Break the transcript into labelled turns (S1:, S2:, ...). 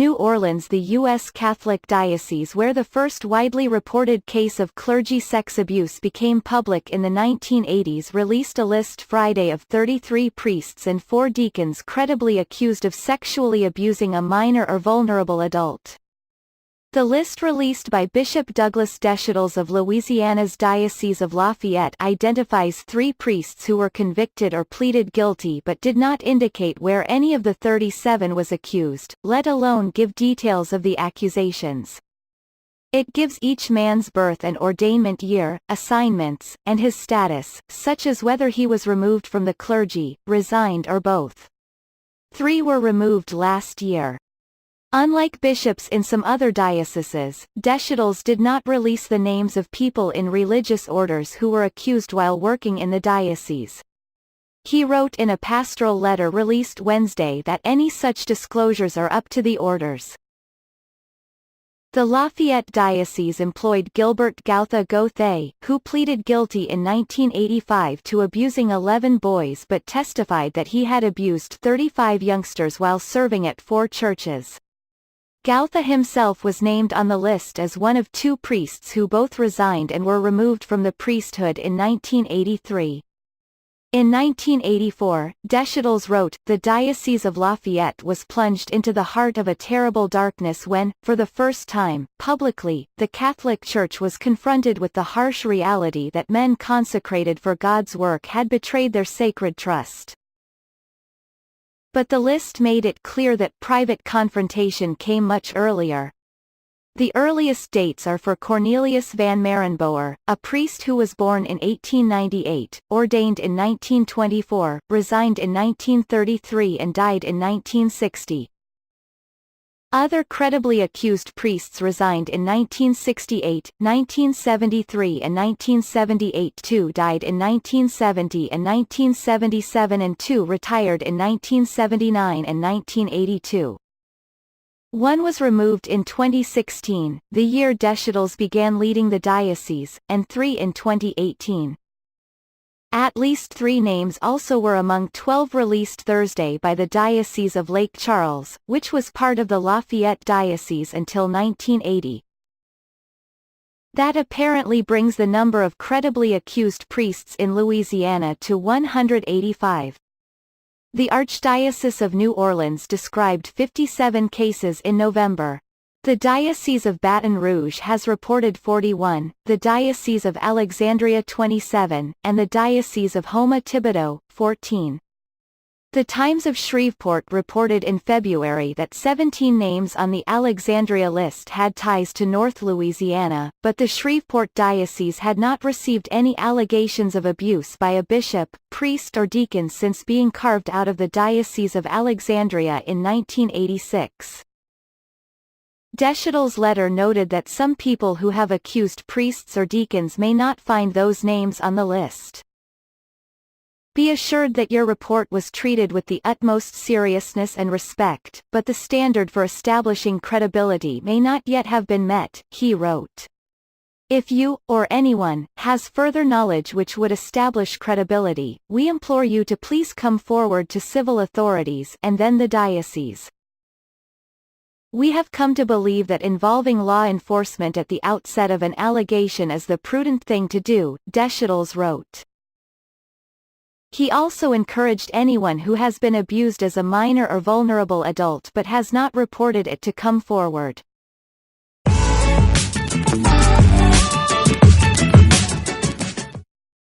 S1: New Orleans, the U.S. Catholic diocese where the first widely reported case of clergy sex abuse became public in the 1980s, released a list Friday of 33 priests and 4 deacons credibly accused of sexually abusing a minor or vulnerable adult. The list, released by Bishop Douglas Deshotels of Louisiana's Diocese of Lafayette, identifies 3 priests who were convicted or pleaded guilty but did not indicate where any of the 37 was accused, let alone give details of the accusations. It gives each man's birth and ordainment year, assignments, and his status, such as whether he was removed from the clergy, resigned, or both. 3 were removed last year. Unlike bishops in some other dioceses, Deshotels did not release the names of people in religious orders who were accused while working in the diocese. He wrote in a pastoral letter released Wednesday that any such disclosures are up to the orders. The Lafayette Diocese employed Gilbert Gautha Gothay, who pleaded guilty in 1985 to abusing 11 boys but testified that he had abused 35 youngsters while serving at 4 churches. Gautha himself was named on the list as one of 2 priests who both resigned and were removed from the priesthood in 1983. In 1984, Deshotels wrote, "The Diocese of Lafayette was plunged into the heart of a terrible darkness when, for the first time, publicly, the Catholic Church was confronted with the harsh reality that men consecrated for God's work had betrayed their sacred trust." But the list made it clear that private confrontation came much earlier. The earliest dates are for Cornelius van Marenboer, a priest who was born in 1898, ordained in 1924, resigned in 1933 and died in 1960. Other credibly accused priests resigned in 1968, 1973 and 1978. 2 died in 1970 and 1977 and 2 retired in 1979 and 1982. 1 was removed in 2016, the year Deshotels began leading the diocese, and 3 in 2018. At least 3 names also were among 12 released Thursday by the Diocese of Lake Charles, which was part of the Lafayette Diocese until 1980. That apparently brings the number of credibly accused priests in Louisiana to 185. The Archdiocese of New Orleans described 57 cases in November. The Diocese of Baton Rouge has reported 41, the Diocese of Alexandria 27, and the Diocese of Houma-Thibodaux, 14. The Times of Shreveport reported in February that 17 names on the Alexandria list had ties to North Louisiana, but the Shreveport Diocese had not received any allegations of abuse by a bishop, priest or deacon since being carved out of the Diocese of Alexandria in 1986. Deshotels' letter noted that some people who have accused priests or deacons may not find those names on the list. Be assured that your report was treated with the utmost seriousness and respect, but the standard for establishing credibility may not yet have been met, he wrote. If you, or anyone, has further knowledge which would establish credibility, we implore you to please come forward to civil authorities and then the diocese. We have come to believe that involving law enforcement at the outset of an allegation is the prudent thing to do, Deshotels wrote. He also encouraged anyone who has been abused as a minor or vulnerable adult but has not reported it to come forward.